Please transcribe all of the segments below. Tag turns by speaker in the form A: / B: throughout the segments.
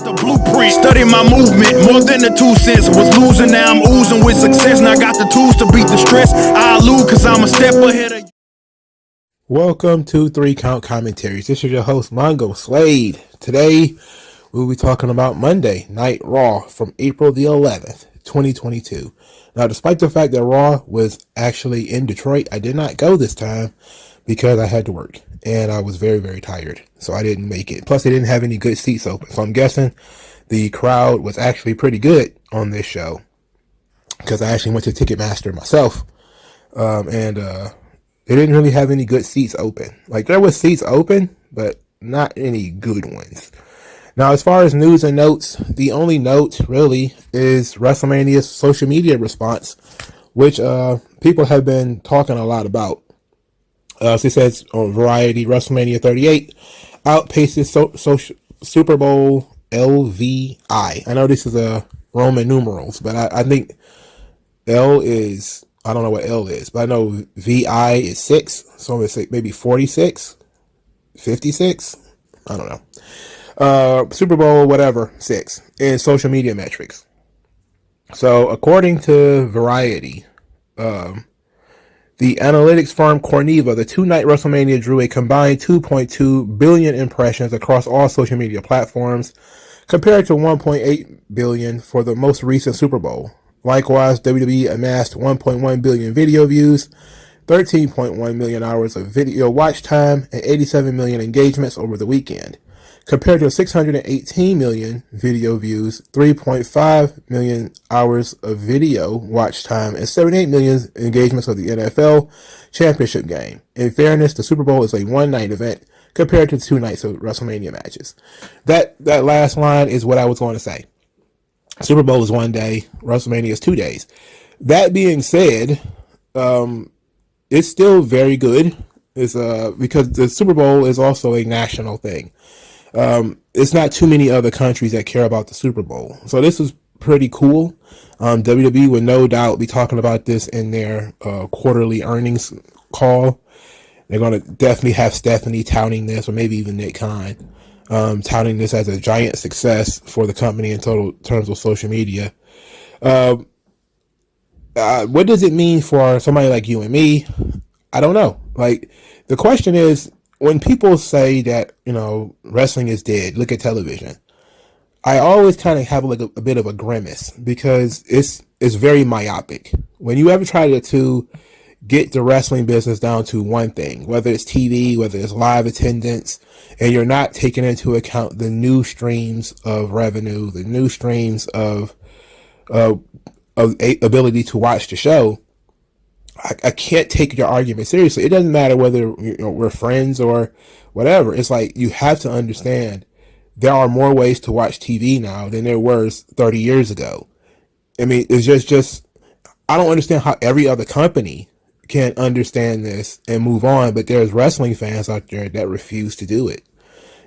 A: the blueprint. Study my movement, more than the 2 cents. Was losing, now I'm oozing with success. Now I got the tools to beat the stress. I lose cause I'm a step ahead of you.
B: Welcome to 3 Count Commentaries. This is your host, MagMongoSlade. Today, we'll be talking about Monday Night Raw from April the 11th, 2022. Now, despite the fact that Raw was actually in Detroit, I did not go this time because I had to work. And I was very, very tired, so I didn't make it. Plus, they didn't have any good seats open. So I'm guessing the crowd was actually pretty good on this show because I actually went to Ticketmaster myself. And they didn't really have any good seats open. Like, there was seats open, but not any good ones. Now, as far as news and notes, the only note really is WrestleMania's social media response, which people have been talking a lot about. So it says on Variety, WrestleMania 38 outpaces Super Bowl LVI. I know this is Roman numerals, but I think L is, I don't know what L is, but I know VI is 6, so I'm going to say maybe 46, 56, I don't know. Super Bowl, whatever, 6 in social media metrics. So according to Variety, the analytics firm Corneva, the two-night WrestleMania drew a combined 2.2 billion impressions across all social media platforms, compared to 1.8 billion for the most recent Super Bowl. Likewise, WWE amassed 1.1 billion video views, 13.1 million hours of video watch time, and 87 million engagements over the weekend, compared to 618 million video views, 3.5 million hours of video watch time, and 78 million engagements of the NFL championship game. In fairness, the Super Bowl is a one-night event compared to 2 nights of WrestleMania matches. That last line is what I was going to say. Super Bowl is 1 day, WrestleMania is 2 days. That being said, it's still very good. It's because the Super Bowl is also a national thing. It's not too many other countries that care about the Super Bowl. So this is pretty cool. WWE would no doubt be talking about this in their quarterly earnings call. They're going to definitely have Stephanie touting this, or maybe even Nick Khan, touting this as a giant success for the company in total terms of social media. What does it mean for somebody like you and me? I don't know. Like, the question is, when people say that, you know, wrestling is dead, look at television, I always kind of have like a bit of a grimace because it's very myopic. When you ever try to get the wrestling business down to one thing, whether it's TV, whether it's live attendance, and you're not taking into account the new streams of revenue, the new streams of ability to watch the show, I can't take your argument seriously. It doesn't matter whether we're friends or whatever. It's like, you have to understand there are more ways to watch TV now than there was 30 years ago. I mean, it's just I don't understand how every other company can understand this and move on, but there's wrestling fans out there that refuse to do it.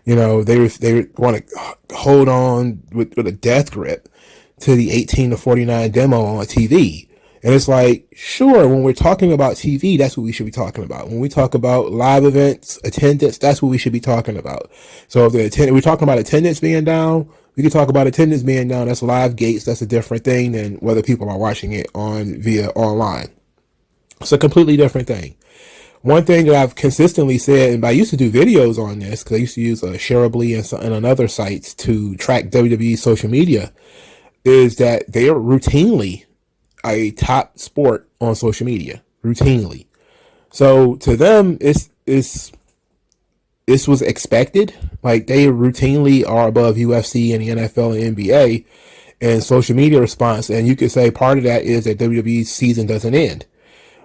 B: You know, they want to hold on with a death grip to the 18 to 49 demo on TV. And it's like, sure, when we're talking about TV, that's what we should be talking about. When we talk about live events, attendance, that's what we should be talking about. So if we're talking about attendance being down, we can talk about attendance being down. That's live gates. That's a different thing than whether people are watching it via online. It's a completely different thing. One thing that I've consistently said, and I used to do videos on this because I used to use Shareably and another sites to track WWE social media, is that they are routinely a top sport on social media, routinely. So to them, this was expected. Like, they routinely are above UFC and the NFL and NBA in social media response. And you could say part of that is that WWE's season doesn't end,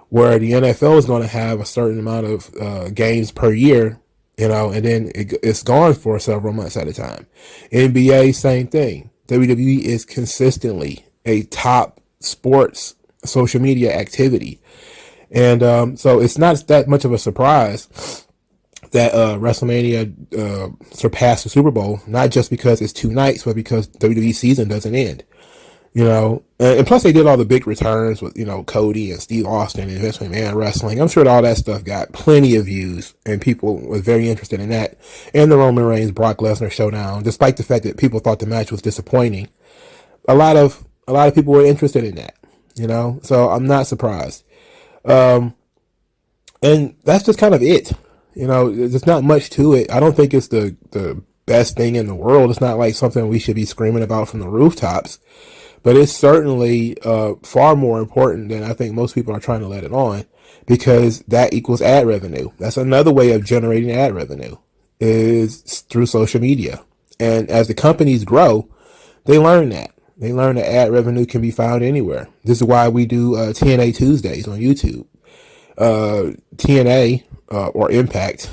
B: where the NFL is going to have a certain amount of games per year, you know, and then it's gone for several months at a time. NBA, same thing. WWE is consistently a top sports social media activity. And so it's not that much of a surprise that WrestleMania surpassed the Super Bowl, not just because it's 2 nights, but because WWE season doesn't end. You know, and plus they did all the big returns with, you know, Cody and Steve Austin and Vince McMahon wrestling. I'm sure all that stuff got plenty of views and people were very interested in that. And the Roman Reigns Brock Lesnar showdown, despite the fact that people thought the match was disappointing. A lot of people were interested in that, you know, so I'm not surprised. And that's just kind of it. You know, there's not much to it. I don't think it's the best thing in the world. It's not like something we should be screaming about from the rooftops. But it's certainly far more important than I think most people are trying to let it on, because that equals ad revenue. That's another way of generating ad revenue, is through social media. And as the companies grow, they learn that. They learn that ad revenue can be found anywhere. This is why we do TNA Tuesdays on YouTube. TNA or Impact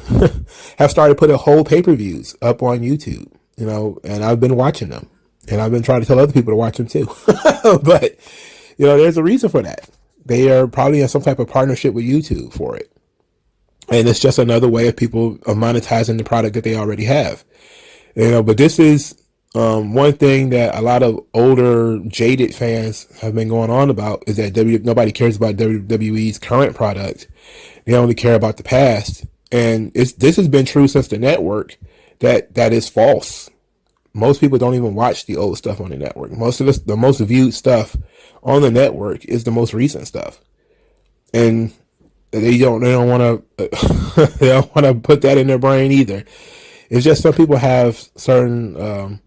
B: have started putting whole pay-per-views up on YouTube, you know, and I've been watching them. And I've been trying to tell other people to watch them too. But, you know, there's a reason for that. They are probably in some type of partnership with YouTube for it. And it's just another way of people of monetizing the product that they already have. You know, but this is one thing that a lot of older, jaded fans have been going on about, is that nobody cares about WWE's current product. They only care about the past. And this has been true since the network, that is false. Most people don't even watch the old stuff on the network. Most of the most viewed stuff on the network is the most recent stuff, and they don't want to they don't want to put that in their brain either. It's just some people have certain,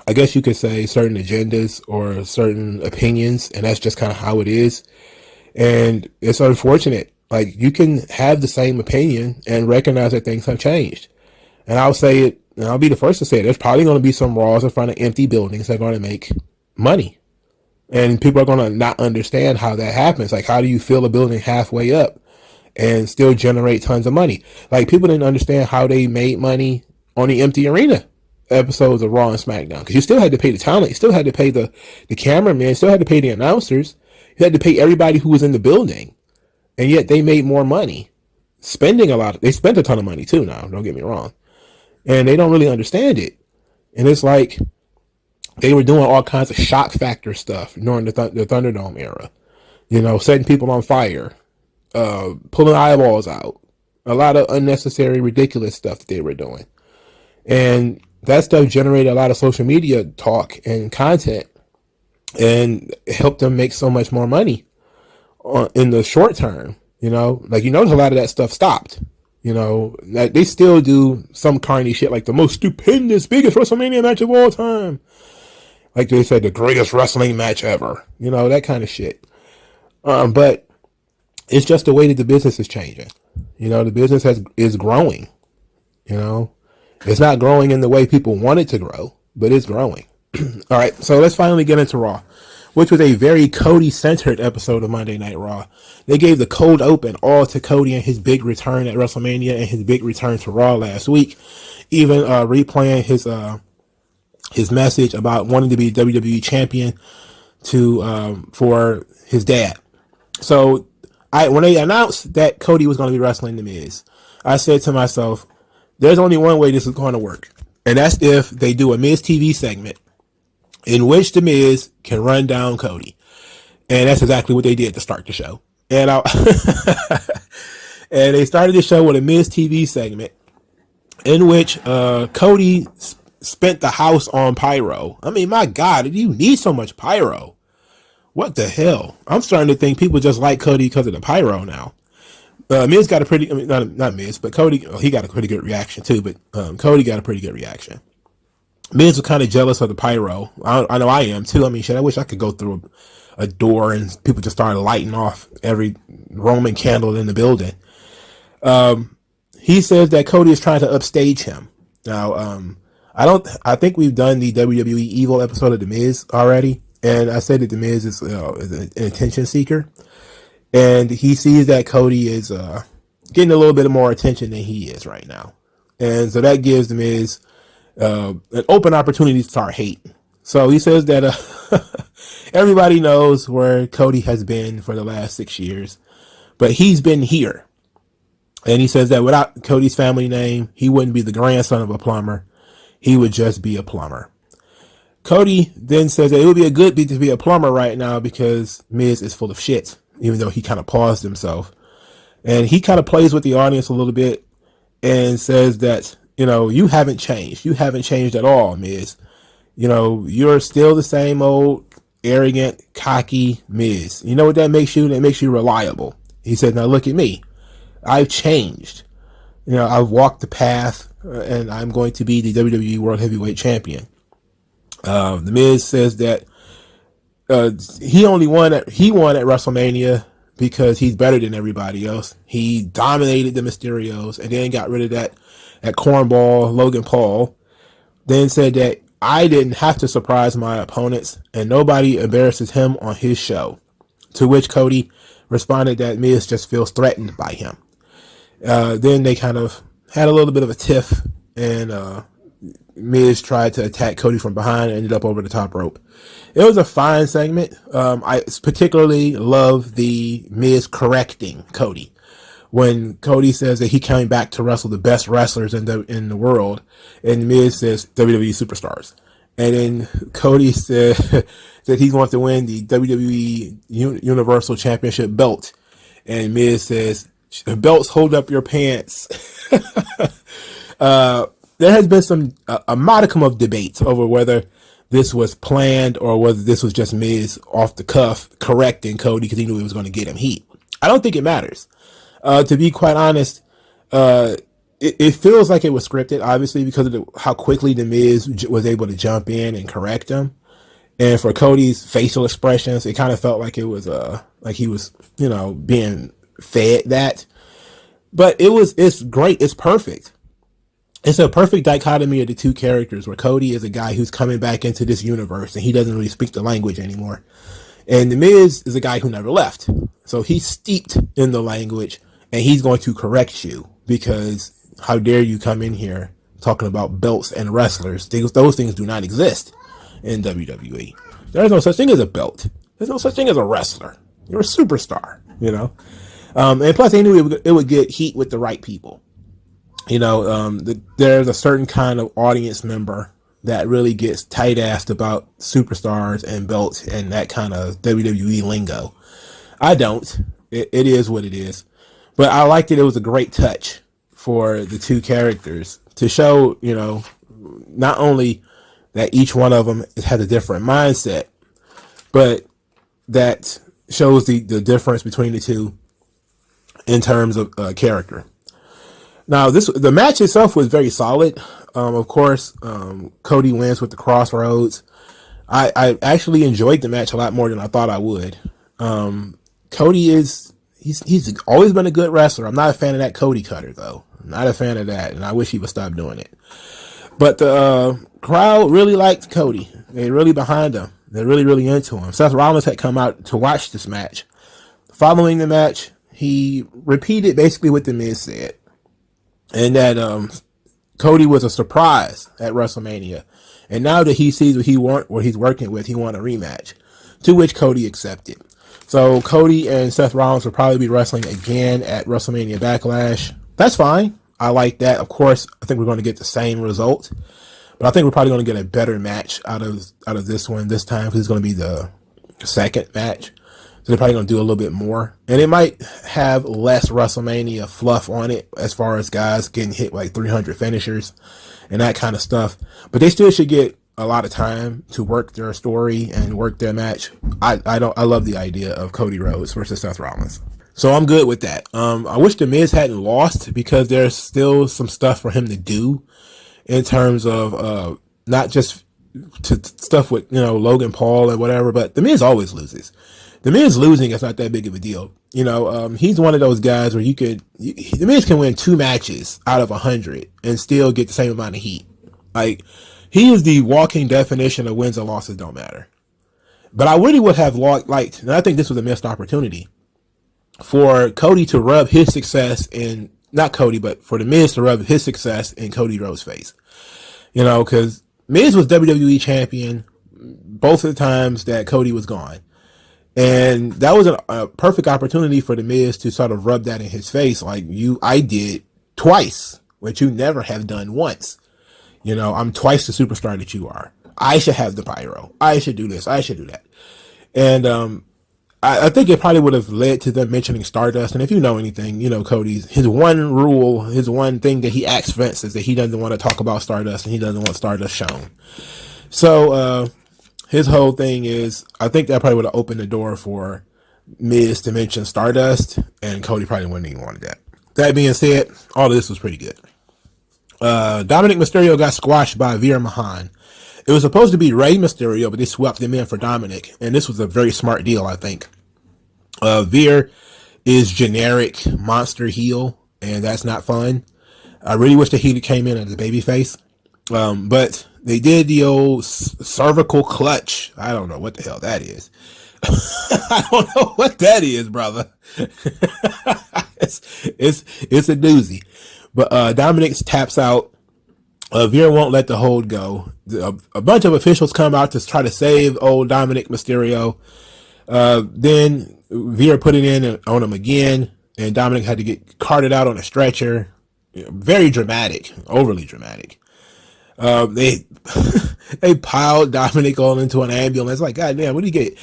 B: I guess you could say, certain agendas or certain opinions, and that's just kind of how it is. And it's unfortunate. Like, you can have the same opinion and recognize that things have changed. And I'll say it. And I'll be the first to say it. There's probably going to be some Raws in front of empty buildings that are going to make money. And people are going to not understand how that happens. Like, how do you fill a building halfway up and still generate tons of money? Like, people didn't understand how they made money on the empty arena episodes of Raw and SmackDown. Because you still had to pay the talent. You still had to pay the cameraman. You still had to pay the announcers. You had to pay everybody who was in the building. And yet they made more money. They spent a ton of money too now. Don't get me wrong. And they don't really understand it. And it's like they were doing all kinds of shock factor stuff during the Thunderdome era. You know, setting people on fire, pulling eyeballs out. A lot of unnecessary, ridiculous stuff that they were doing. And that stuff generated a lot of social media talk and content, and helped them make so much more money in the short term. You know, like, you notice a lot of that stuff stopped. You know, they still do some carny shit, like the most stupendous, biggest WrestleMania match of all time. Like they said, the greatest wrestling match ever. You know, that kind of shit. But it's just the way that the business is changing. You know, the business is growing. You know, it's not growing in the way people want it to grow, but it's growing. All right, so let's finally get into Raw, which was a very Cody-centered episode of Monday Night Raw. They gave the cold open all to Cody and his big return at WrestleMania and his big return to Raw last week, even replaying his message about wanting to be WWE champion for his dad. So when they announced that Cody was going to be wrestling The Miz, I said to myself, there's only one way this is going to work, and that's if they do a Miz TV segment in which The Miz can run down Cody. And that's exactly what they did to start the show. And and they started the show with a Miz TV segment in which Cody spent the house on pyro. I mean, my God, did you need so much pyro? What the hell? I'm starting to think people just like Cody because of the pyro now. Miz got a pretty, I mean, not Miz, but Cody, he got a pretty good reaction too, but Cody got a pretty good reaction. Miz was kind of jealous of the pyro. I know I am too. I mean, shit, I wish I could go through a door and people just started lighting off every Roman candle in the building. He says that Cody is trying to upstage him. Now, I think we've done the WWE Evil episode of The Miz already. And I said that The Miz is an attention seeker. And he sees that Cody is getting a little bit more attention than he is right now. And so that gives The Miz an open opportunity to start hating. So he says that everybody knows where Cody has been for the last 6 years, but he's been here. And he says that without Cody's family name, he wouldn't be the grandson of a plumber. He would just be a plumber. Cody then says that it would be a good beat to be a plumber right now because Miz is full of shit, even though he kind of paused himself. And he kind of plays with the audience a little bit and says that, you haven't changed. You haven't changed at all, Miz. You're still the same old arrogant, cocky Miz. You know what that makes you? That makes you reliable. He said, now look at me. I've changed. I've walked the path and I'm going to be the WWE World Heavyweight Champion. The Miz says that he won at WrestleMania because he's better than everybody else. He dominated the Mysterios and then got rid of that cornball Logan Paul. Then said that I didn't have to surprise my opponents and nobody embarrasses him on his show. To which Cody responded that Miz just feels threatened by him. Then they kind of had a little bit of a tiff and Miz tried to attack Cody from behind and ended up over the top rope. It was a fine segment. I particularly love the Miz correcting Cody. When Cody says that he came back to wrestle the best wrestlers in the world, and Miz says WWE superstars. And then Cody said that he wants to win the WWE Universal Championship belt. And Miz says, belts hold up your pants. There has been a modicum of debate over whether this was planned or whether this was just Miz off the cuff correcting Cody because he knew he was going to get him heat. I don't think it matters. To be quite honest, it feels like it was scripted, obviously, because of how quickly the Miz was able to jump in and correct him. And for Cody's facial expressions, it kind of felt like it was like he was, being fed that. But it's great. It's perfect. It's a perfect dichotomy of the two characters where Cody is a guy who's coming back into this universe and he doesn't really speak the language anymore. And The Miz is a guy who never left. So he's steeped in the language and he's going to correct you because how dare you come in here talking about belts and wrestlers. Those things do not exist in WWE. There's no such thing as a belt. There's no such thing as a wrestler. You're a superstar, and plus they knew it would get heat with the right people. There's a certain kind of audience member that really gets tight-assed about superstars and belts and that kind of WWE lingo. I don't. It is what it is. But I liked it. It was a great touch for the two characters to show, not only that each one of them has a different mindset, but that shows the difference between the two in terms of character. Now, the match itself was very solid. Of course, Cody wins with the crossroads. I actually enjoyed the match a lot more than I thought I would. Cody he's always been a good wrestler. I'm not a fan of that Cody cutter though. I'm not a fan of that, and I wish he would stop doing it. But the crowd really liked Cody. They're really behind him. They're really, really into him. Seth Rollins had come out to watch this match. Following the match, he repeated basically what The Miz said. And that Cody was a surprise at WrestleMania. And now that he sees what he's working with, he won a rematch. To which Cody accepted. So Cody and Seth Rollins will probably be wrestling again at WrestleMania Backlash. That's fine. I like that. Of course, I think we're going to get the same result. But I think we're probably going to get a better match out of this one this time because it's going to be the second match. So they're probably going to do a little bit more. And it might have less WrestleMania fluff on it as far as guys getting hit like 300 finishers and that kind of stuff. But they still should get a lot of time to work their story and work their match. I love the idea of Cody Rhodes versus Seth Rollins. So I'm good with that. I wish The Miz hadn't lost because there's still some stuff for him to do in terms of not just stuff with, Logan Paul and whatever, but The Miz always loses. The Miz losing is not that big of a deal. He's one of those guys where The Miz can win 2 matches out of 100 and still get the same amount of heat. Like, he is the walking definition of wins and losses don't matter. But I really would have liked, and I think this was a missed opportunity, for Cody to rub his success in, not Cody, but for The Miz to rub his success in Cody Rhodes' face. Because Miz was WWE champion both of the times that Cody was gone. And that was a perfect opportunity for The Miz to sort of rub that in his face. Like, I did twice, which you never have done once. I'm twice the superstar that you are. I should have the pyro. I should do this. I should do that. And I think it probably would have led to them mentioning Stardust. And if you know anything, you know Cody's, his one rule, his one thing that he asks Vince is that he doesn't want to talk about Stardust and he doesn't want Stardust shown. So his whole thing is, I think that probably would have opened the door for Miz to mention Stardust, and Cody probably wouldn't even want that. That being said, all of this was pretty good. Dominic Mysterio got squashed by Veer Mahan. It was supposed to be Rey Mysterio, but they swapped him in for Dominic, and this was a very smart deal, I think. Veer is generic monster heel, and that's not fun. I really wish that he came in as a babyface, but they did the old cervical clutch. I don't know what the hell that is. I don't know what that is, brother. it's a doozy. But Dominic taps out. Veer won't let the hold go. A bunch of officials come out to try to save old Dominic Mysterio. Then Veer put it in on him again, and Dominic had to get carted out on a stretcher. Very dramatic, overly dramatic. They piled Dominic all into an ambulance. Like, God damn, what do you get?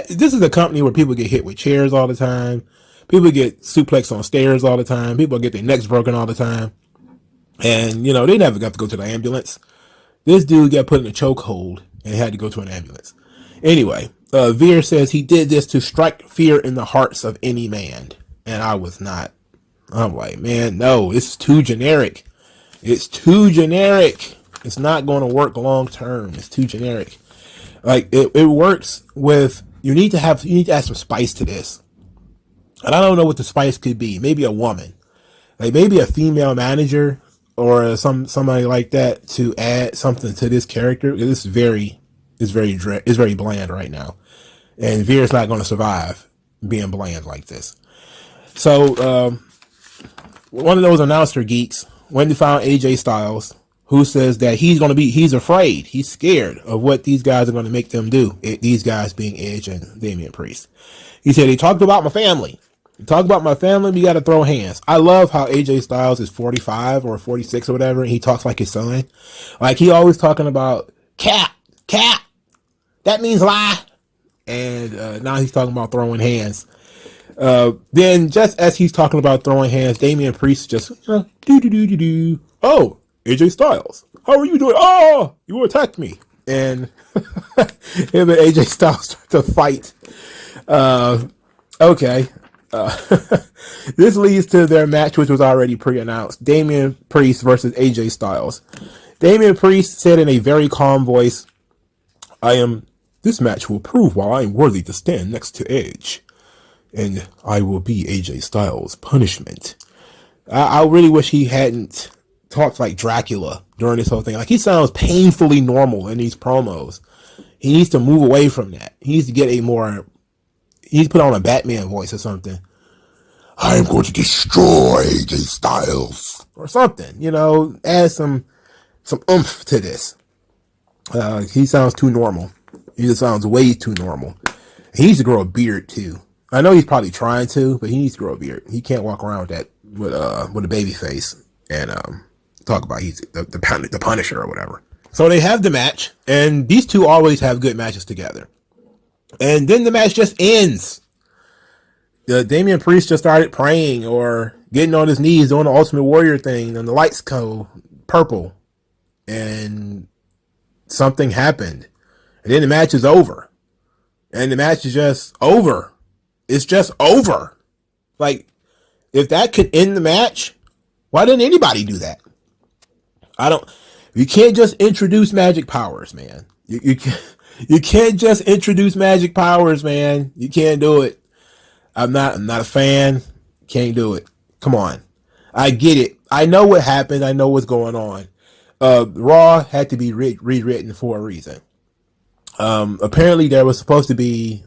B: This is a company where people get hit with chairs all the time. People get suplexed on stairs all the time. People get their necks broken all the time. And, you know, they never got to go to the ambulance. This dude got put in a chokehold and had to go to an ambulance. Anyway, Veer says he did this to strike fear in the hearts of any man. And I'm like, man, no, it's too generic. It's too generic. It's not going to work long term. It's too generic. Like, it works with, you need to add some spice to this. And I don't know what the spice could be. Maybe a woman. Like, maybe a female manager or somebody like that to add something to this character. It's very bland right now. And Veer's not going to survive being bland like this. So, one of those announcer geeks went and found AJ Styles, who says that he's afraid, he's scared of what these guys are going to make them do. These guys being Edge and Damian Priest. He said, he talked about my family. We got to throw hands. I love how AJ Styles is 45 or 46 or whatever, and he talks like his son. Like, he always talking about cap, that means lie. And now he's talking about throwing hands. Then just as he's talking about throwing hands, Damian Priest just, Oh, AJ Styles, how are you doing? Oh, you attacked me. And him and AJ Styles start to fight. Okay. This leads to their match, which was already pre-announced. Damian Priest versus AJ Styles. Damian Priest said in a very calm voice, this match will prove why I am worthy to stand next to Edge. And I will be AJ Styles' punishment. I really wish he hadn't talked like Dracula during this whole thing. Like, he sounds painfully normal in these promos. He needs to move away from that. He needs to get he needs to put on a Batman voice or something. I am going to destroy AJ Styles. Or something, you know, add some oomph to this. He sounds too normal. He just sounds way too normal. He needs to grow a beard too. I know he's probably trying to, but he needs to grow a beard. He can't walk around with that with a baby face and talk about he's the Punisher or whatever. So they have the match, and these two always have good matches together. And then the match just ends. Damian Priest just started praying or getting on his knees doing the Ultimate Warrior thing, and the lights go purple, and something happened. And then the match is over. And the match is just over. It's just over. Like, if that could end the match, why didn't anybody do that? You can't just introduce magic powers, man. You can't just introduce magic powers, man. You can't do it. I'm not a fan. Can't do it. Come on. I get it. I know what happened. I know what's going on. Raw had to be rewritten for a reason. Apparently there was supposed to be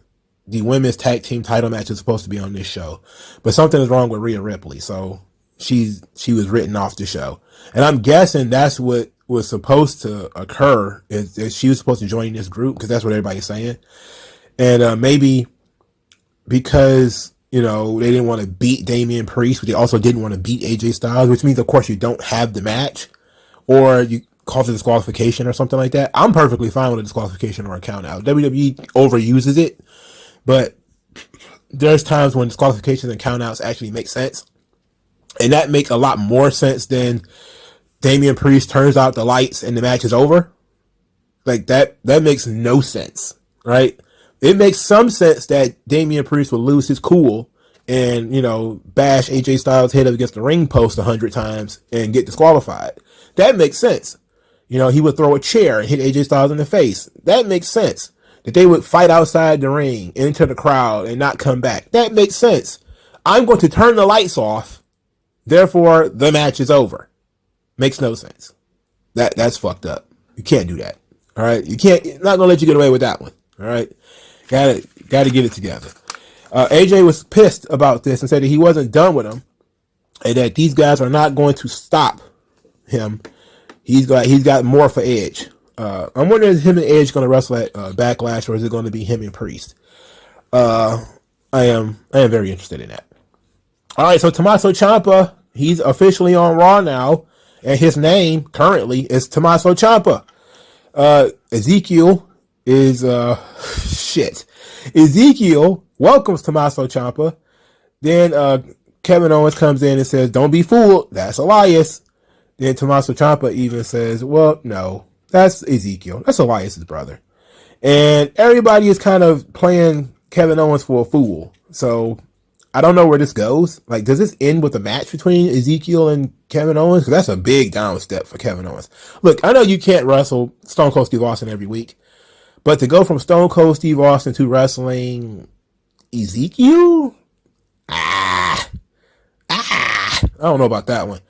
B: the women's tag team title match is supposed to be on this show, but something is wrong with Rhea Ripley. So she was written off the show. And I'm guessing that's what was supposed to occur is she was supposed to join this group because that's what everybody's saying. And maybe because, you know, they didn't want to beat Damian Priest, but they also didn't want to beat AJ Styles, which means, of course, you don't have the match, or cause a disqualification or something like that, I'm perfectly fine with a disqualification or a count out. WWE overuses it, but there's times when disqualifications and count outs actually make sense. And that makes a lot more sense than Damian Priest turns out the lights and the match is over. Like that makes no sense, right? It makes some sense that Damian Priest will lose his cool and, bash AJ Styles' head up against the ring post 100 times and get disqualified. That makes sense. He would throw a chair and hit AJ Styles in the face. That makes sense. That they would fight outside the ring, into the crowd, and not come back. That makes sense. I'm going to turn the lights off. Therefore, the match is over. Makes no sense. That's fucked up. You can't do that. All right? Not going to let you get away with that one. All right? Got to get it together. AJ was pissed about this and said that he wasn't done with him and that these guys are not going to stop him. He's got more for Edge. I'm wondering if him and Edge going to wrestle at Backlash, or is it going to be him and Priest? I am very interested in that. All right, so Tommaso Ciampa, he's officially on Raw now, and his name currently is Tommaso Ciampa. Ezekiel is Ezekiel welcomes Tommaso Ciampa. Then Kevin Owens comes in and says, "Don't be fooled, that's Elias." Then Tommaso Ciampa even says, "Well, no, that's Ezekiel. That's Elias's brother." And everybody is kind of playing Kevin Owens for a fool. So I don't know where this goes. Like, does this end with a match between Ezekiel and Kevin Owens? Because that's a big down step for Kevin Owens. Look, I know you can't wrestle Stone Cold Steve Austin every week, but to go from Stone Cold Steve Austin to wrestling Ezekiel? I don't know about that one.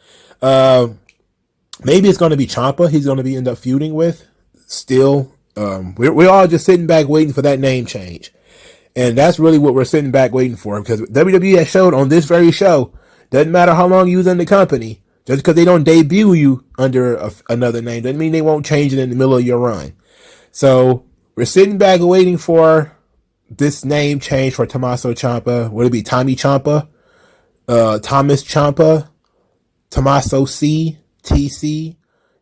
B: Maybe it's going to be Ciampa he's going to end up feuding with. Still, we're all just sitting back waiting for that name change. And that's really what we're sitting back waiting for, because WWE has showed on this very show, doesn't matter how long you was in the company, just because they don't debut you under another name doesn't mean they won't change it in the middle of your run. So we're sitting back waiting for this name change for Tommaso Ciampa. Would it be Tommy Ciampa? Thomas Ciampa? Tommaso C? TC?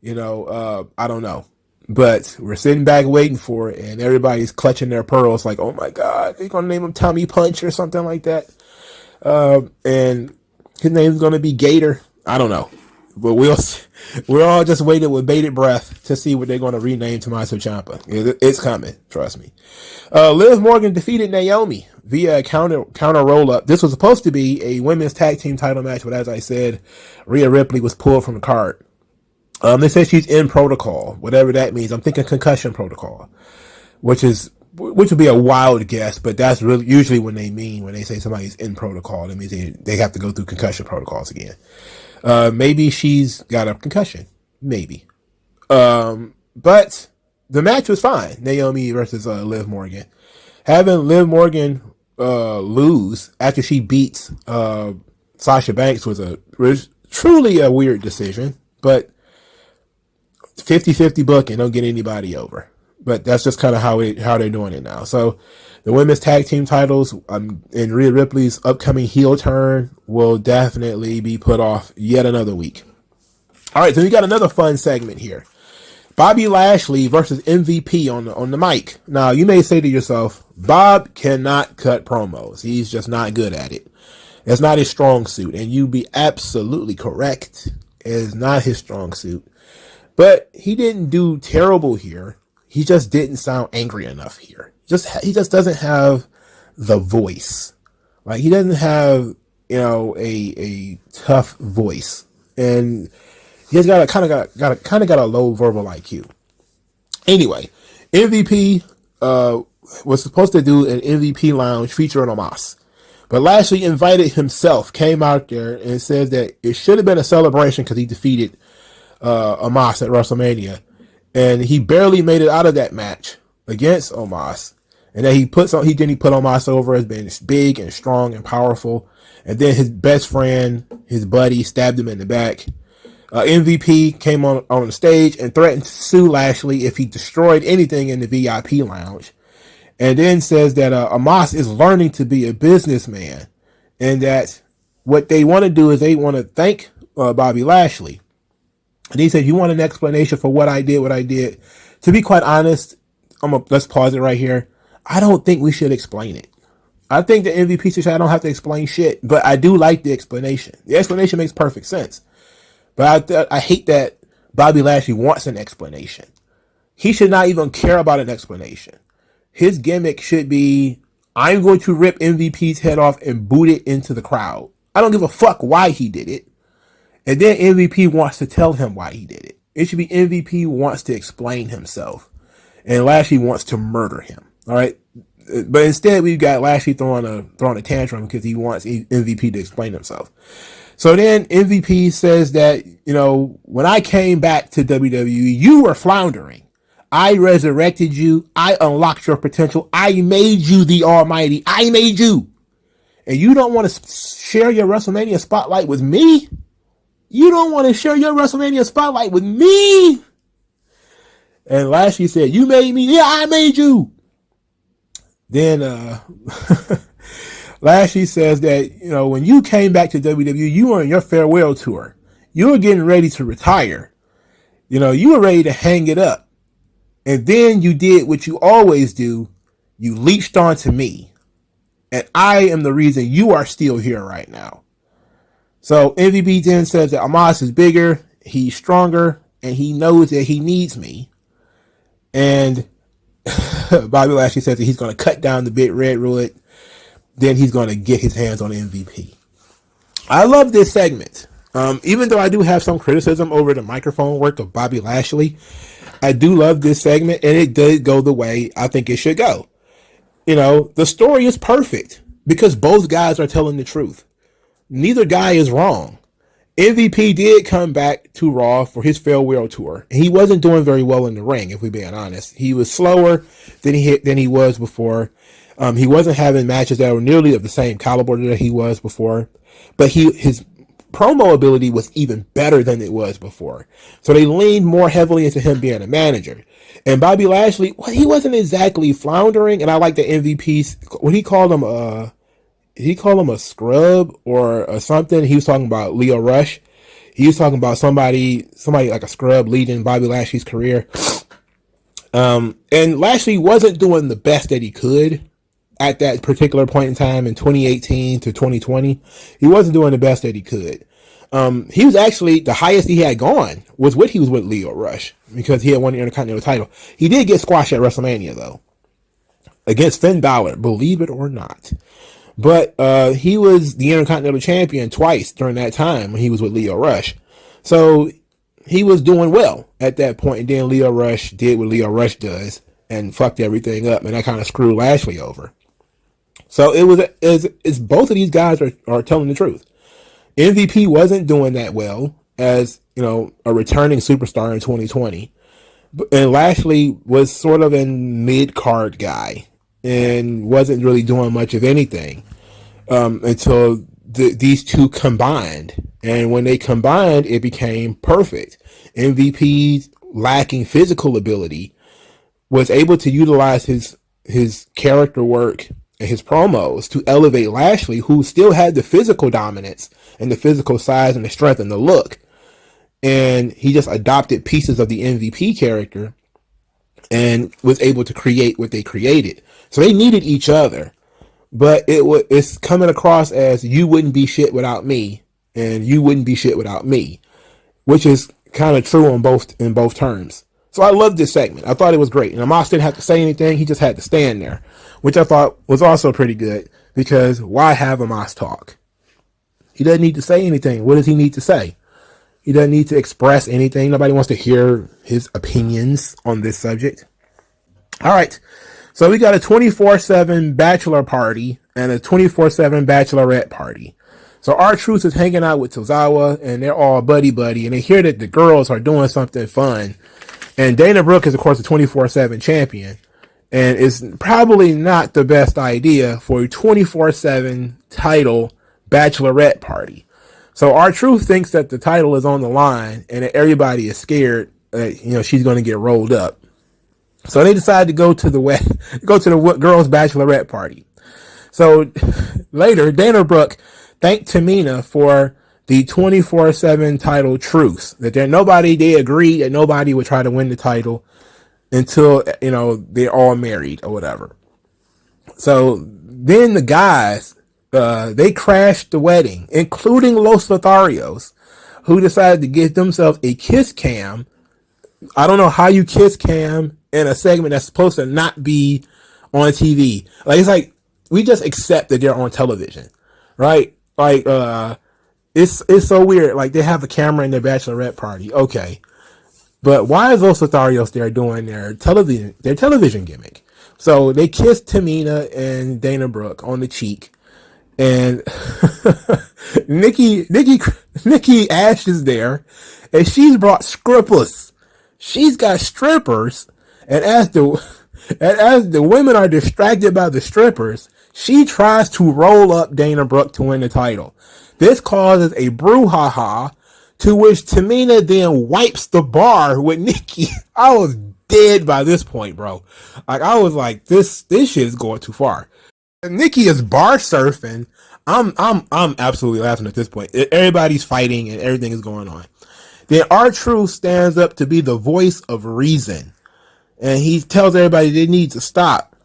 B: I don't know. But we're sitting back waiting for it, and everybody's clutching their pearls like, oh my God, they're going to name him Tommy Punch or something like that. And his name's going to be Gator. I don't know. But we're all just waiting with bated breath to see what they're going to rename Tommaso Ciampa. It's coming. Trust me. Liv Morgan defeated Naomi via a counter roll-up. This was supposed to be a women's tag team title match, but as I said, Rhea Ripley was pulled from the card. They said she's in protocol, whatever that means. I'm thinking concussion protocol, which would be a wild guess, but that's really usually when they say somebody's in protocol. That means they have to go through concussion protocols again. Maybe she's got a concussion, maybe. But the match was fine. Naomi versus Liv Morgan. Having Liv Morgan lose after she beats Sasha Banks was truly a weird decision, but 50-50 booking, don't get anybody over. But that's just kind of how they're doing it now. So the women's tag team titles and Rhea Ripley's upcoming heel turn will definitely be put off yet another week. All right, so we got another fun segment here. Bobby Lashley versus MVP on the mic. Now, you may say to yourself, Bob cannot cut promos. He's just not good at it. It's not his strong suit. And you'd be absolutely correct. It is not his strong suit. But he didn't do terrible here. He just didn't sound angry enough here. He just doesn't have the voice. Like, he doesn't have, a tough voice. And he's got a low verbal IQ. Anyway, MVP was supposed to do an MVP lounge featuring Omos. But Lashley invited himself, came out there and said that it should have been a celebration because he defeated Omos at WrestleMania, and he barely made it out of that match against Omos. And then he put Omos over as being big and strong and powerful. And then his best friend, his buddy, stabbed him in the back. MVP came on the stage and threatened to sue Lashley if he destroyed anything in the VIP lounge. And then says that Omos is learning to be a businessman, and that what they want to do is they want to thank Bobby Lashley. And he said, you want an explanation for what I did. To be quite honest, let's pause it right here. I don't think we should explain it. I think the MVP should say I don't have to explain shit, but I do like the explanation. The explanation makes perfect sense. But I hate that Bobby Lashley wants an explanation. He should not even care about an explanation. His gimmick should be, I'm going to rip MVP's head off and boot it into the crowd. I don't give a fuck why he did it. And then MVP wants to tell him why he did it. It should be MVP wants to explain himself. And Lashley wants to murder him. All right. But instead, we've got Lashley throwing a tantrum because he wants MVP to explain himself. So then MVP says that, when I came back to WWE, you were floundering. I resurrected you. I unlocked your potential. I made you the Almighty. I made you. And you don't want to share your WrestleMania spotlight with me? You don't want to share your WrestleMania spotlight with me? And Lashley said, you made me. Yeah, I made you. Then Lashley says that, when you came back to WWE, you were on your farewell tour. You were getting ready to retire. You were ready to hang it up. And then you did what you always do. You leached onto me. And I am the reason you are still here right now. So MVP then says that Omos is bigger, he's stronger, and he knows that he needs me. And Bobby Lashley says that he's going to cut down the big red roulette. Then he's going to get his hands on MVP. I love this segment. Even though I do have some criticism over the microphone work of Bobby Lashley, I do love this segment, and it did go the way I think it should go. The story is perfect because both guys are telling the truth. Neither guy is wrong. MVP did come back to Raw for his farewell tour. He wasn't doing very well in the ring, if we're being honest. He was slower than he was before. He wasn't having matches that were nearly of the same caliber that he was before. But his promo ability was even better than it was before. So they leaned more heavily into him being a manager. And Bobby Lashley, he wasn't exactly floundering. And I like the MVP's, what he called him, he called him a scrub or something. He was talking about Leo Rush. He was talking about somebody like a scrub leading Bobby Lashley's career. And Lashley wasn't doing the best that he could at that particular point in time in 2018 to 2020. He wasn't doing the best that he could. He was actually, the highest he had gone was when he was with Leo Rush because he had won the Intercontinental title. He did get squashed at WrestleMania though, against Finn Balor, believe it or not. But he was the Intercontinental Champion twice during that time when he was with Leo Rush. So he was doing well at that point. And then Leo Rush did what Leo Rush does and fucked everything up. And that kind of screwed Lashley over. So it's both of these guys are telling the truth. MVP wasn't doing that well as, a returning superstar in 2020. And Lashley was sort of a mid-card guy and wasn't really doing much of anything until these two combined. And when they combined, it became perfect. MVP's lacking physical ability was able to utilize his character work and his promos to elevate Lashley, who still had the physical dominance and the physical size and the strength and the look. And he just adopted pieces of the MVP character and was able to create what they created. So they needed each other, but it's coming across as you wouldn't be shit without me, and you wouldn't be shit without me, which is kind of true in both terms. So I loved this segment. I thought it was great. And Omos didn't have to say anything. He just had to stand there, which I thought was also pretty good because why have Omos talk? He doesn't need to say anything. What does he need to say? He doesn't need to express anything. Nobody wants to hear his opinions on this subject. All right. So we got a 24/7 bachelor party and a 24/7 bachelorette party. So R-Truth is hanging out with Tozawa and they're all buddy-buddy and they hear that the girls are doing something fun. And Dana Brooke is, of course, a 24/7 champion. And it's probably not the best idea for a 24/7 title bachelorette party. So R-Truth thinks that the title is on the line and that everybody is scared that, she's going to get rolled up. So they decide to go to the girls' bachelorette party. So later, Dana Brooke thanked Tamina for the 24/7 title truce. That they agreed that nobody would try to win the title until, they're all married or whatever. So then the guys, they crashed the wedding, including Los Lotharios, who decided to give themselves a kiss cam. I don't know how you kiss cam in a segment that's supposed to not be on TV. Like, it's like, we just accept that they're on television, right? Like, it's so weird. Like, they have a camera in their bachelorette party. Okay. But why is Los Lotharios there doing their television gimmick? So they kissed Tamina and Dana Brooke on the cheek, and Nikki Ash is there, and she's brought strippers. She's got strippers, and as the women are distracted by the strippers, she tries to roll up Dana Brooke to win the title. This causes a brouhaha, to which Tamina then wipes the bar with Nikki. I was dead by this point, bro. Like, I was like, this shit is going too far. Nikki is bar surfing. I'm absolutely laughing at this point. Everybody's fighting and everything is going on. Then R-Truth stands up to be the voice of reason, and he tells everybody they need to stop,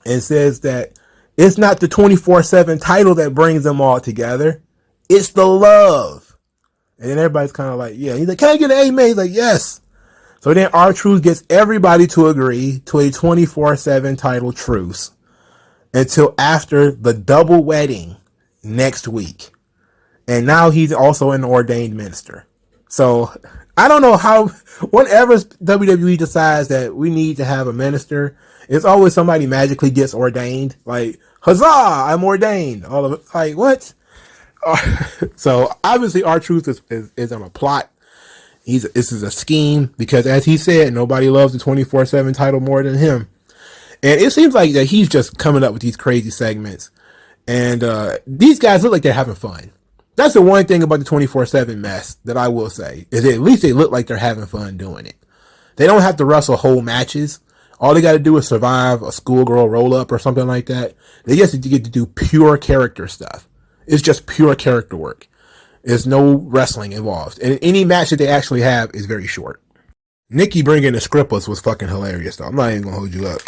B: and says that it's not the 24/7 title that brings them all together. It's the love. And then everybody's kind of like, yeah. He's like, can I get an amen? He's like, yes. So then R-Truth gets everybody to agree to a 24/7 title truce until after the double wedding next week. And now he's also an ordained minister. So I don't know how, whenever WWE decides that we need to have a minister, it's always somebody magically gets ordained. Like, huzzah, I'm ordained. All of it. Like, what? So obviously R-Truth is on a plot. This is a scheme, because as he said, nobody loves the 24/7 title more than him. And it seems like that he's just coming up with these crazy segments. And these guys look like they're having fun. That's the one thing about the 24/7 mess that I will say, is that at least they look like they're having fun doing it. They don't have to wrestle whole matches. All they got to do is survive a schoolgirl roll up or something like that. They just get to do pure character stuff. It's just pure character work. There's no wrestling involved. And any match that they actually have is very short. Nikki bringing the strippers was fucking hilarious, though. I'm not even going to hold you up.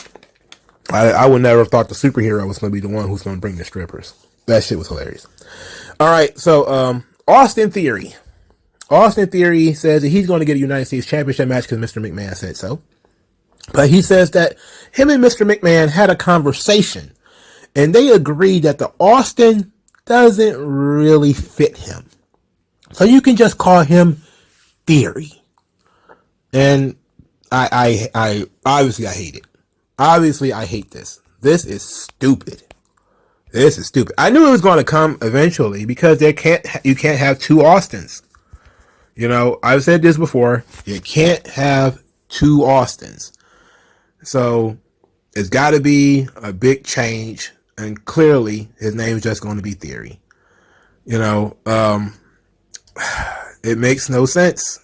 B: I would never have thought the superhero was going to be the one who's going to bring the strippers. That shit was hilarious. All right, so Austin Theory. Austin Theory says that he's going to get a United States Championship match because Mr. McMahon said so. But he says that him and Mr. McMahon had a conversation, and they agreed that the Austin doesn't really fit him. So you can just call him Theory. And I obviously I hate it. Obviously I hate this. This is stupid. This is stupid. I knew it was going to come eventually, because you can't have two Austins. You know, I've said this before. You can't have two Austins. So it's got to be a big change, and clearly his name is just going to be Theory. You know, it makes no sense.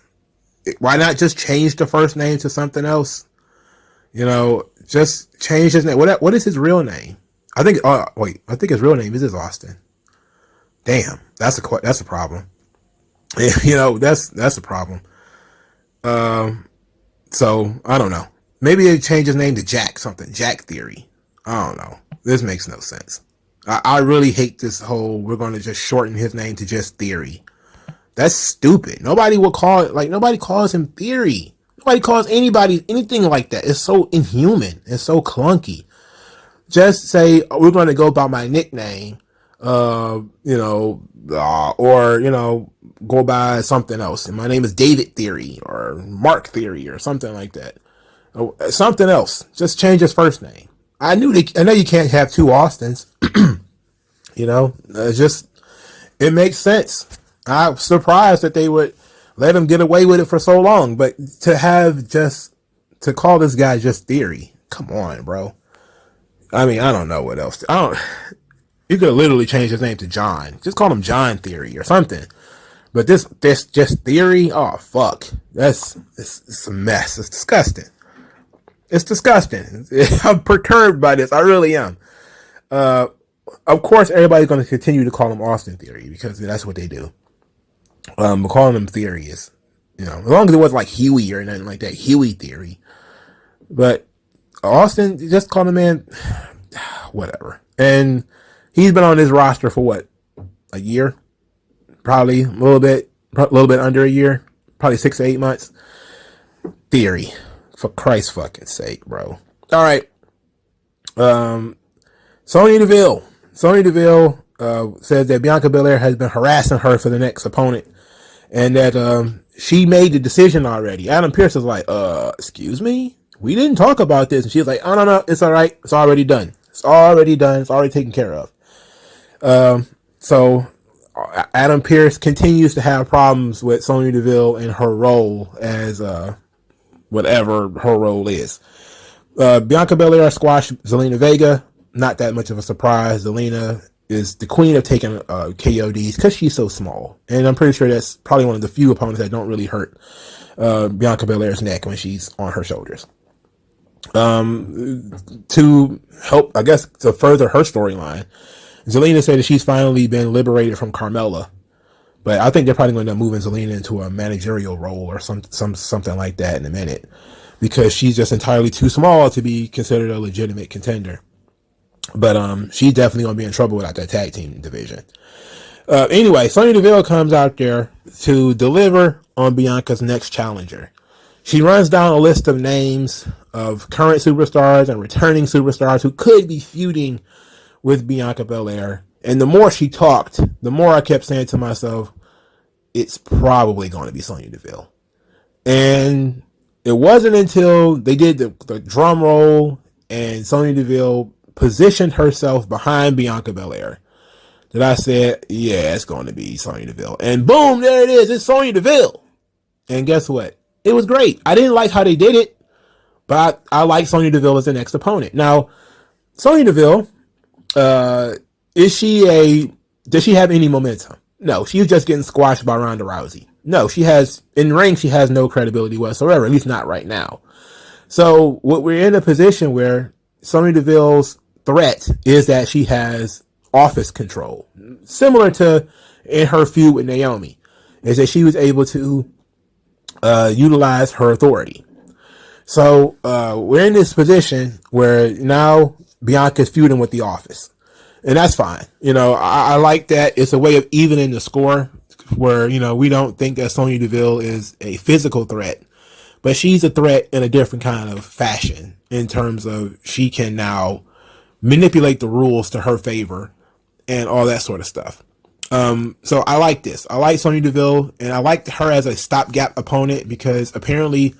B: Why not just change the first name to something else? You know, just change his name. What is his real name? I think his real name is Austin. Damn, that's a problem. You know, that's a problem. So I don't know. Maybe they change his name to Jack something. Jack Theory. I don't know. This makes no sense. I really hate this whole, we're going to just shorten his name to just Theory. That's stupid. Nobody calls him Theory. Nobody calls anybody anything like that. It's so inhuman. It's so clunky. Just say, we're going to go by my nickname, or, go by something else. And my name is David Theory or Mark Theory or something like that. Something else. Just change his first name. I know you can't have two Austins. It makes sense. I'm surprised that they would let him get away with it for so long, but to call this guy just Theory, come on, bro. I mean, I don't know what else. You could literally change his name to John. Just call him John Theory or something. But this just Theory, oh fuck, it's a mess. It's disgusting. It's disgusting. I'm perturbed by this. I really am. Of course, everybody's going to continue to call him Austin Theory because that's what they do. We're calling them theories. As long as it wasn't like Huey or nothing like that. Huey theory. But Austin, just call the man, whatever. And he's been on this roster for what? A year? Probably a little bit under a year. Probably 6 to 8 months. Theory. For Christ's fucking sake, bro. All right. Sonya Deville. Sonya Deville says that Bianca Belair has been harassing her for the next opponent, and that she made the decision already. Adam Pearce is like, excuse me? We didn't talk about this. And she's like, oh, no, it's all right. It's already done. It's already done. It's already taken care of. So Adam Pearce continues to have problems with Sonya Deville and her role as whatever her role is. Bianca Belair squashed Zelina Vega. Not that much of a surprise. Zelina is the queen of taking KODs because she's so small. And I'm pretty sure that's probably one of the few opponents that don't really hurt Bianca Belair's neck when she's on her shoulders. To help, I guess, to further her storyline, Zelina said that she's finally been liberated from Carmella. But I think they're probably going to move Zelina into a managerial role or something like that in a minute, because she's just entirely too small to be considered a legitimate contender. But she's definitely going to be in trouble without that tag team division. Anyway, Sonya Deville comes out there to deliver on Bianca's next challenger. She runs down a list of names of current superstars and returning superstars who could be feuding with Bianca Belair. And the more she talked, the more I kept saying to myself, it's probably going to be Sonya Deville. And it wasn't until they did the drum roll and Sonya Deville positioned herself behind Bianca Belair that I said, yeah, it's going to be Sonya Deville. And boom, there it is. It's Sonya Deville. And guess what? It was great. I didn't like how they did it, but I like Sonya Deville as the next opponent. Now, Sonya Deville, does she have any momentum? No, she's just getting squashed by Ronda Rousey. No, she has no credibility whatsoever, at least not right now. So we're in a position where Sonya Deville's threat is that she has office control, similar to in her feud with Naomi, is that she was able to utilize her authority. So we're in this position where now Bianca's feuding with the office, and that's fine. I like that. It's a way of evening the score where we don't think that Sonya Deville is a physical threat, but she's a threat in a different kind of fashion in terms of she can now manipulate the rules to her favor and all that sort of stuff. So I like this. I like Sonya Deville, and I liked her as a stopgap opponent because apparently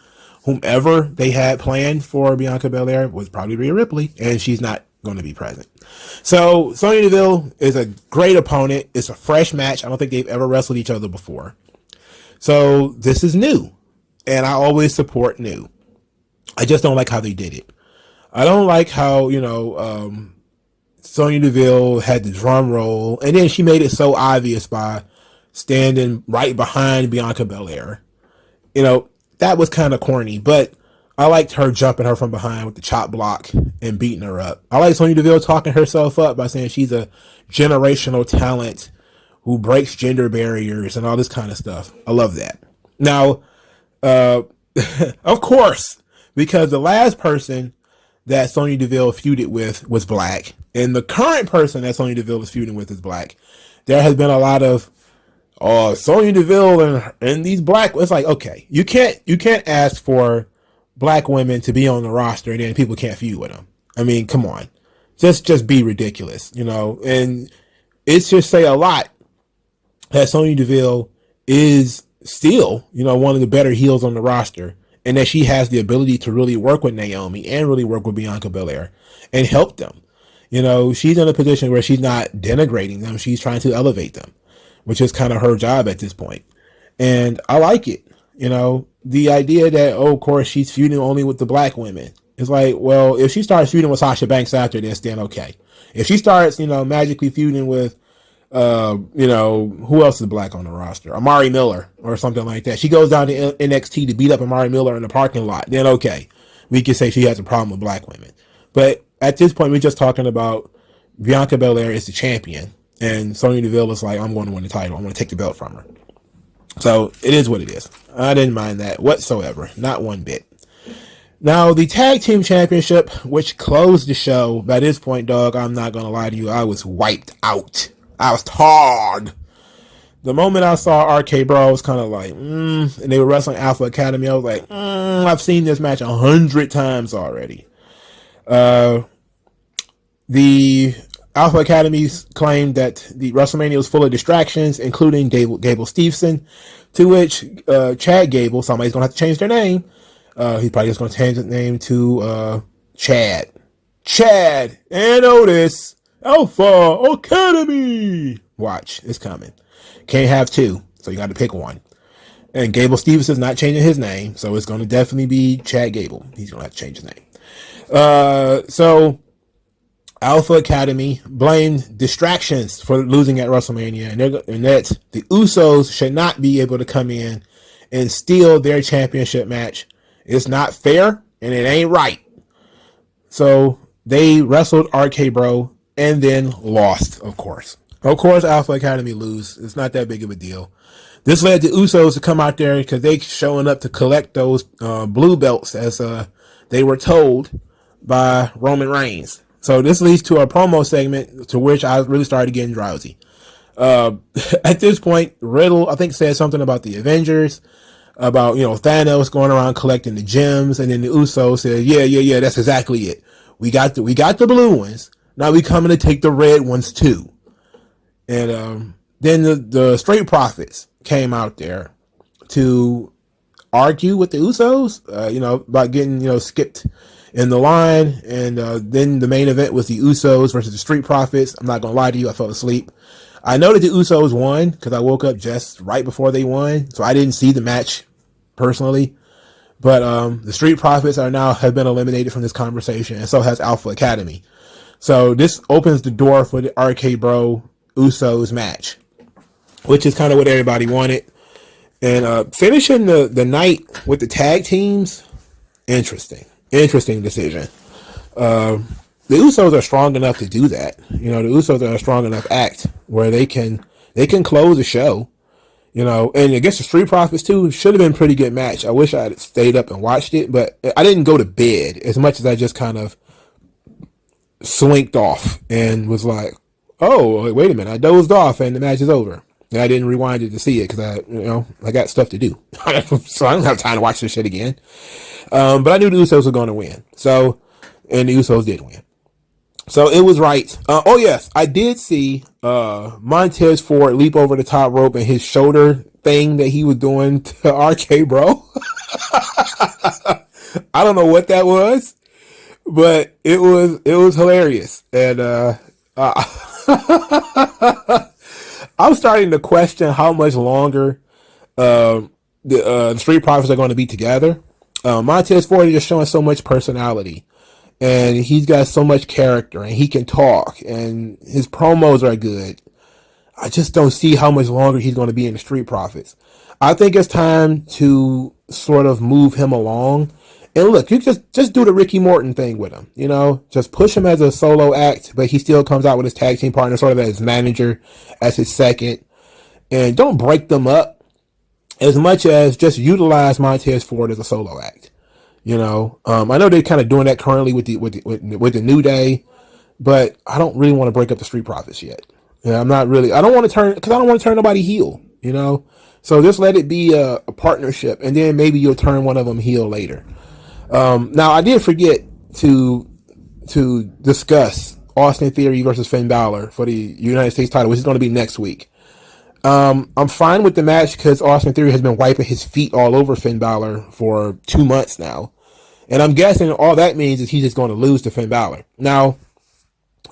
B: whomever they had planned for Bianca Belair was probably Rhea Ripley, and she's not going to be present. So Sonya Deville is a great opponent. It's a fresh match. I don't think they've ever wrestled each other before. So this is new, and I always support new. I just don't like how they did it. I don't like how, Sonya Deville had the drum roll, and then she made it so obvious by standing right behind Bianca Belair. That was kind of corny, but I liked her jumping her from behind with the chop block and beating her up. I like Sonya Deville talking herself up by saying she's a generational talent who breaks gender barriers and all this kind of stuff. I love that. Now, of course, because the last person that Sonya Deville feuded with was black, and the current person that Sonya Deville is feuding with is black, there has been a lot of Sonya Deville and these black. It's like, okay, you can't ask for black women to be on the roster and then people can't feud with them. I mean, come on, just be ridiculous, And it's just say a lot that Sonya Deville is still, one of the better heels on the roster, and that she has the ability to really work with Naomi and really work with Bianca Belair and help them. She's in a position where she's not denigrating them. She's trying to elevate them, which is kind of her job at this point. And I like it. The idea that, of course, she's feuding only with the black women. It's like, well, if she starts feuding with Sasha Banks after this, then okay. If she starts, magically feuding with, who else is black on the roster? Amari Miller or something like that. She goes down to NXT to beat up Amari Miller in the parking lot. Then okay, we can say she has a problem with black women. But at this point, we're just talking about Bianca Belair is the champion, and Sonya Deville is like, I'm going to win the title. I'm going to take the belt from her. So it is what it is. I didn't mind that whatsoever. Not one bit. Now, the tag team championship, which closed the show, by this point, dog, I'm not going to lie to you, I was wiped out. I was tired. The moment I saw RK Bro, I was kind of like, and they were wrestling Alpha Academy. I was like, I've seen this match 100 times already. The Alpha Academy claimed that the WrestleMania was full of distractions, including Gable Steveson, to which Chad Gable, somebody's going to have to change their name. He's probably just going to change his name to Chad and Otis, Alpha Academy. Watch, it's coming. Can't have two, so you got to pick one. And Gable Stevenson's not changing his name, so it's going to definitely be Chad Gable. He's going to have to change his name. So Alpha Academy blamed distractions for losing at WrestleMania, and that the Usos should not be able to come in and steal their championship match. It's not fair, and it ain't right. So they wrestled RK Bro and then lost, of course. Of course, Alpha Academy lose. It's not that big of a deal. This led the Usos to come out there because they showing up to collect those blue belts as they were told by Roman Reigns. So this leads to a promo segment to which I really started getting drowsy. At this point, Riddle, I think, said something about the Avengers, about, Thanos going around collecting the gems, and then the Usos said, yeah, that's exactly it. We got the blue ones. Now we coming to take the red ones too. And then the Street Profits came out there to argue with the Usos, about getting, skipped in the line. And then the main event was the Usos versus the Street Profits. I'm not going to lie to you, I fell asleep. I know that the Usos won because I woke up just right before they won, so I didn't see the match personally. But the Street Profits have been eliminated from this conversation, and so has Alpha Academy. So this opens the door for the RK Bro Usos match, which is kind of what everybody wanted. And finishing the night with the tag teams, interesting decision. The Usos are strong enough to do that. The Usos are a strong enough act where they can close the show. And against the Street Profits too, should have been a pretty good match. I wish I had stayed up and watched it, but I didn't go to bed as much as I just kind of slinked off and was like, oh, wait a minute, I dozed off and the match is over. And I didn't rewind it to see it because I got stuff to do. So I don't have time to watch this shit again. But I knew the Usos were going to win. And the Usos did win. So it was right. Oh yes, I did see Montez Ford leap over the top rope and his shoulder thing that he was doing to RK Bro. I don't know what that was, but it was hilarious. And I'm starting to question how much longer the Street Profits are going to be together. Montez Ford is just showing so much personality, and he's got so much character, and he can talk, and his promos are good. I just don't see how much longer he's going to be in the Street Profits. I think it's time to sort of move him along. And look, you just do the Ricky Morton thing with him, just push him as a solo act, but he still comes out with his tag team partner, sort of as his manager, as his second, and don't break them up as much as just utilize Montez Ford as a solo act. I know they're kind of doing that currently with the New Day, but I don't really want to break up the Street Profits yet. I don't want to turn nobody heel, so just let it be a partnership, and then maybe you'll turn one of them heel later. Now I did forget to discuss Austin Theory versus Finn Balor for the United States title, which is going to be next week. I'm fine with the match because Austin Theory has been wiping his feet all over Finn Balor for 2 months now. And I'm guessing all that means is he's just going to lose to Finn Balor. Now,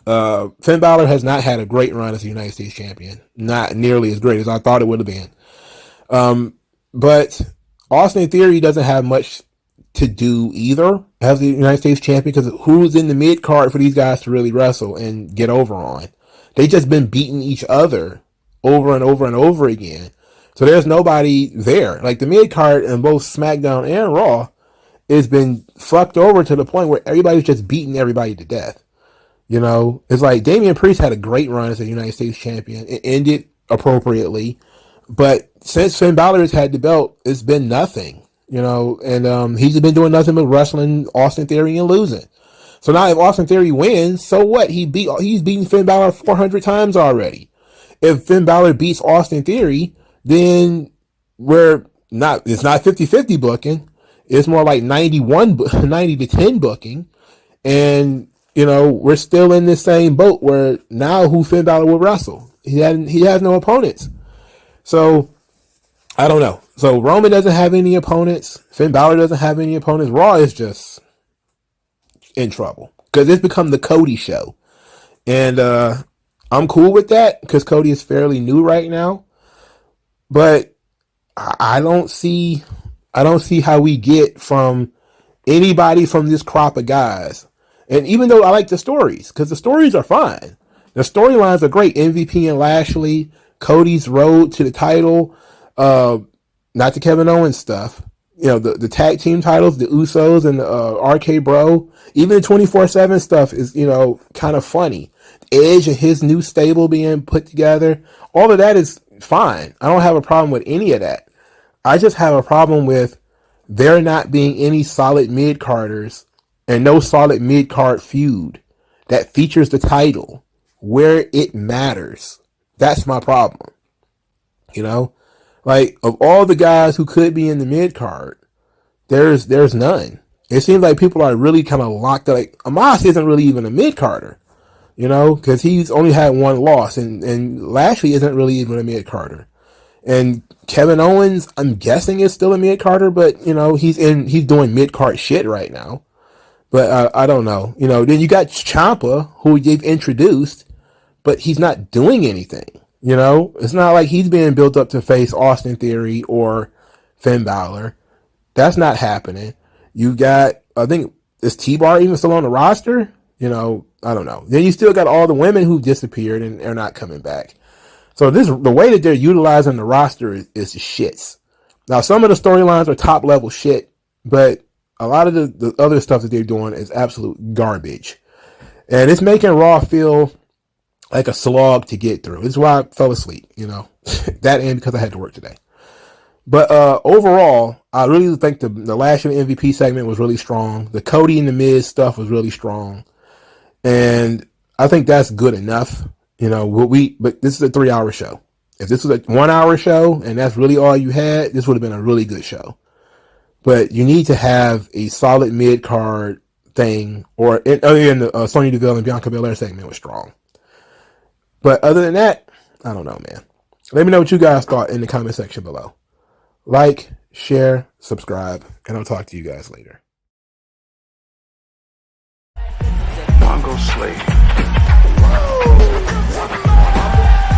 B: Finn Balor has not had a great run as a United States champion. Not nearly as great as I thought it would have been. But Austin Theory doesn't have much to do either as the United States champion, because who's in the mid card for these guys to really wrestle and get over on? They just been beating each other over and over and over again. So there's nobody there. Like the mid card in both SmackDown and Raw has been fucked over to the point where everybody's just beating everybody to death. It's like Damian Priest had a great run as a United States champion. It ended appropriately. But since Finn Balor has had the belt, it's been nothing, and he's been doing nothing but wrestling Austin Theory and losing. So now if Austin Theory wins, so what? He's beaten Finn Balor 400 times already. If Finn Balor beats Austin Theory, then it's not 50-50 booking. It's more like 90 to 10 booking. And, we're still in the same boat where now who Finn Balor will wrestle. He has no opponents. So, I don't know. So, Roman doesn't have any opponents. Finn Balor doesn't have any opponents. Raw is just in trouble. Because it's become the Cody show. And I'm cool with that because Cody is fairly new right now. But I don't see how we get from anybody from this crop of guys. And even though I like the stories, because the stories are fine. The storylines are great. MVP and Lashley, Cody's road to the title, not the Kevin Owens stuff. The tag team titles, the Usos and the RK Bro. Even the 24/7 stuff is, kind of funny. Edge and his new stable being put together. All of that is fine. I don't have a problem with any of that. I just have a problem with there not being any solid mid-carders and no solid mid-card feud that features the title where it matters. That's my problem. Like, of all the guys who could be in the mid-card, there's none. It seems like people are really kind of locked up. Like, Amos isn't really even a mid-carder, because he's only had one loss, and Lashley isn't really even a mid-carder. And Kevin Owens, I'm guessing, is still a mid-carder, but, he's doing mid-card shit right now. But I don't know. Then you got Champa, who they've introduced, but he's not doing anything. It's not like he's being built up to face Austin Theory or Finn Balor. That's not happening. You got, I think, is T-Bar even still on the roster? I don't know. Then you still got all the women who disappeared and are not coming back. So the way that they're utilizing the roster is shits. Now, some of the storylines are top level shit, but a lot of the other stuff that they're doing is absolute garbage. And it's making Raw feel like a slog to get through. It's why I fell asleep, that and because I had to work today. But overall, I really think the Lashley and MVP segment was really strong. The Cody and the Miz stuff was really strong. And I think that's good enough. But this is a 3-hour show. If this was a 1-hour show and that's really all you had, this would have been a really good show. But you need to have a solid mid-card thing, or other than the Sonya Deville and Bianca Belair segment was strong. But other than that, I don't know, man. Let me know what you guys thought in the comment section below. Like, share, subscribe, and I'll talk to you guys later.
C: MagMongoSlade.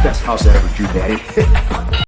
C: Best house I ever drew, Daddy.